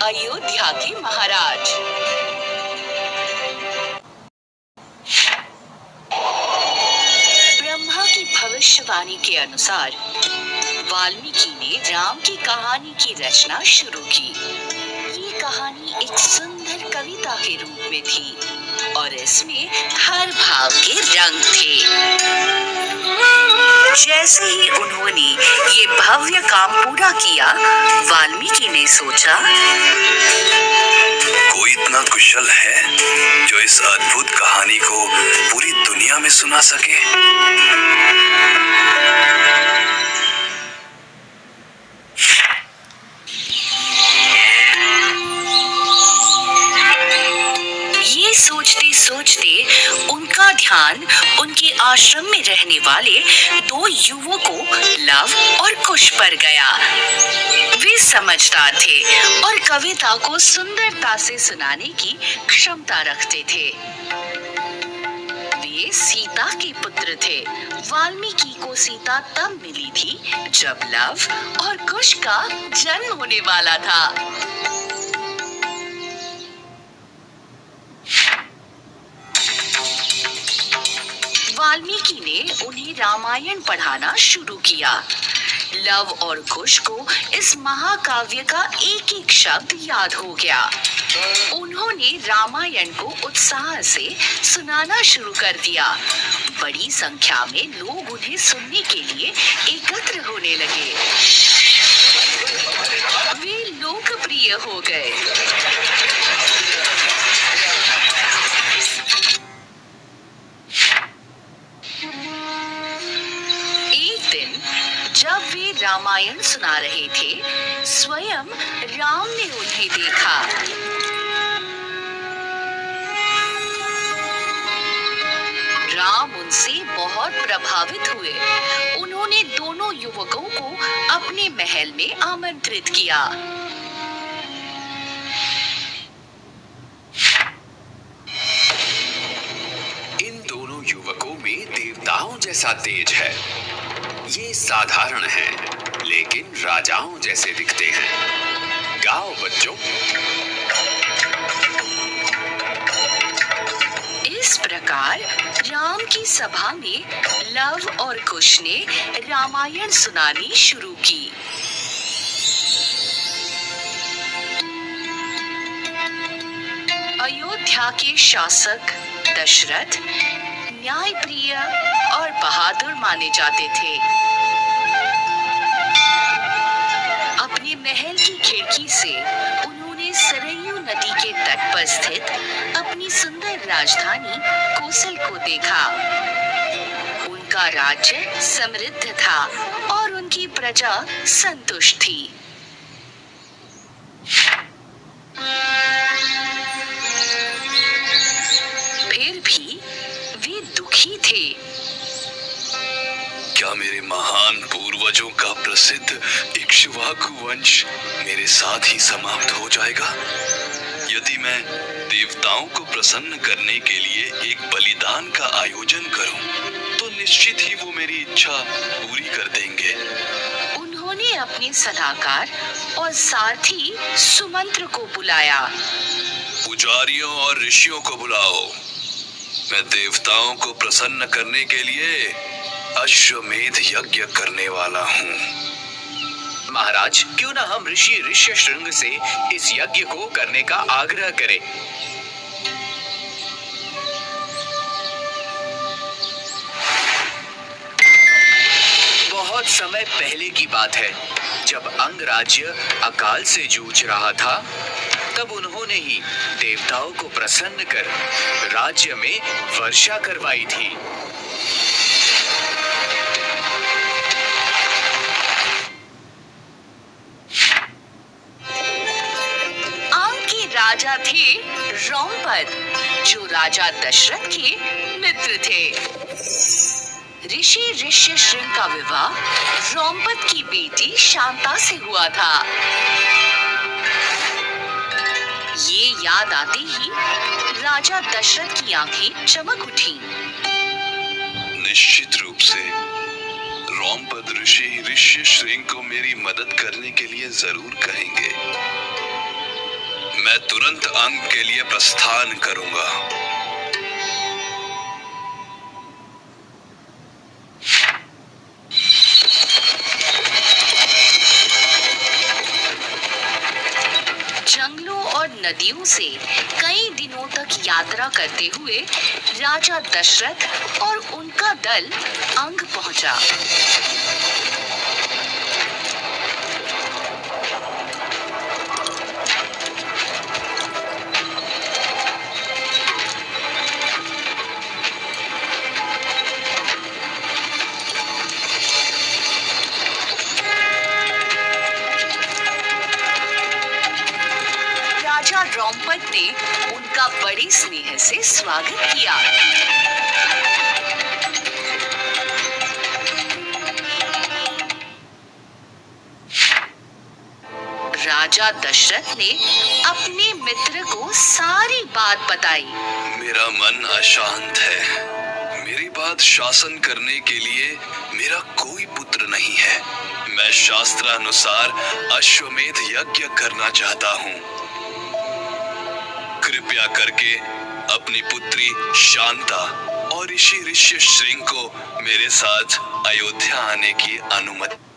अयोध्या के महाराज। ब्रह्मा की भविष्यवाणी के अनुसार वाल्मीकि ने राम की कहानी की रचना शुरू की। ये कहानी एक सुंदर कविता के रूप में थी और इसमें हर भाव के रंग थे। जैसे ही उन्होंने ये भव्य काम पूरा किया, वाल्मीकि ने सोचा, कोई इतना कुशल है जो इस अद्भुत कहानी को पूरी दुनिया में सुना सके। ये सोचते सोचते उनका ध्यान उनके आश्रम में रहने वाले दो युवकों लव और कुश पर गया। वे समझदार थे और कविता को सुंदरता से सुनाने की क्षमता रखते थे। वे सीता के पुत्र थे। वाल्मीकि को सीता तब मिली थी जब लव और कुश का जन्म होने वाला था। वाल्मीकि ने उन्हें रामायण पढ़ाना शुरू किया। लव और कुश को इस महाकाव्य का एक एक शब्द याद हो गया। उन्होंने रामायण को उत्साह से सुनाना शुरू कर दिया। बड़ी संख्या में लोग उन्हें सुनने के लिए एकत्र होने लगे। वे लोकप्रिय हो गए। जब वे रामायण सुना रहे थे, स्वयं राम ने उन्हें देखा। राम उनसे बहुत प्रभावित हुए। उन्होंने दोनों युवकों को अपने महल में आमंत्रित किया। इन दोनों युवकों में देवताओं जैसा तेज है। ये साधारण हैं, लेकिन राजाओं जैसे दिखते हैं। गाओ बच्चों। इस प्रकार राम की सभा में लव और कुश ने रामायण सुनानी शुरू की। अयोध्या के शासक दशरथ न्यायप्रिय और बहादुर माने जाते थे। अपने महल की खिड़की से उन्होंने सरयू नदी के तट पर स्थित अपनी सुंदर राजधानी कोसल को देखा। उनका राज्य समृद्ध था और उनकी प्रजा संतुष्ट थी। फिर भी वे दुखी थे। क्या मेरे महान पूर्वजों का प्रसिद्ध इक्ष्वाकु वंश मेरे साथ ही समाप्त हो जाएगा? यदि मैं देवताओं को प्रसन्न करने के लिए एक बलिदान का आयोजन करूं, तो निश्चित ही वो मेरी इच्छा पूरी कर देंगे। उन्होंने अपने सलाहकार और सारथी सुमंत्र को बुलाया। पुजारियों और ऋषियों को बुलाओ। मैं देवताओं को प्रसन्न करने के लिए अश्वमेध यज्ञ करने वाला हूँ। महाराज, क्यों ना हम ऋषि ऋष्यशृंग से इस यज्ञ को करने का आग्रह करें। बहुत समय पहले की बात है, जब अंगराज्य अकाल से जूझ रहा था, तब उन्होंने ही देवताओं को प्रसन्न कर राज्य में वर्षा करवाई थी। आम के राजा थे रोमपद, जो राजा दशरथ के मित्र थे। ऋषि ऋष्यशृंग का विवाह रोमपद की बेटी शांता से हुआ था। ये याद आते ही राजा दशरथ की आंखें चमक उठी। निश्चित रूप से रोमपद ऋषि ऋष्यशृंग को मेरी मदद करने के लिए जरूर कहेंगे। मैं तुरंत अंग के लिए प्रस्थान करूंगा। जंगलों और नदियों से कई दिनों तक यात्रा करते हुए राजा दशरथ और उनका दल अंग पहुंचा। राजा द्रौपद ने उनका बड़े स्नेह से स्वागत किया। राजा दशरथ ने अपने मित्र को सारी बात बताई। मेरा मन अशांत है। मेरी बात शासन करने के लिए मेरा कोई पुत्र नहीं है। मैं शास्त्रानुसार अश्वमेध यज्ञ करना चाहता हूँ। कृपया करके अपनी पुत्री शांता और ऋषि ऋष्यशृंग को मेरे साथ अयोध्या आने की अनुमति